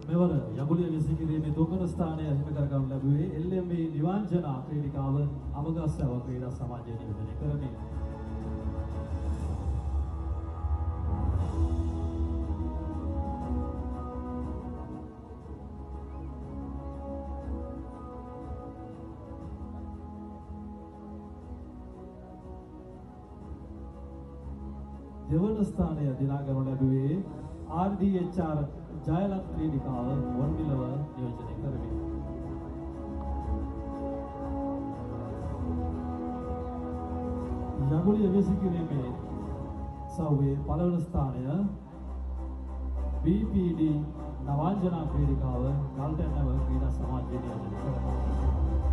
මෙවර යගුලිය විසිකිරීමේ තුන්වන ස්ථානය හිමි කර ගන්නු ලැබුවේ LMV නිවාංජනා ක්‍රීඩිකාව අමගස්සව ක්‍රීඩා සමාජය නියෝජනය කරමින්. දෙවන ස්ථානය දිනා ගනු ලැබුවේ RDHR ජයලත් ක්‍රීඩිකාව වන්විලව නියෝජනය කරමින්. යගුලිය විසිකිරීමේ සව්වේ පළවන ස්ථානය BPD නවාංජනා ක්‍රීඩිකාව ගල්ටැන්නව ක්‍රීඩා සමාජය නියෝජනය කරනවා.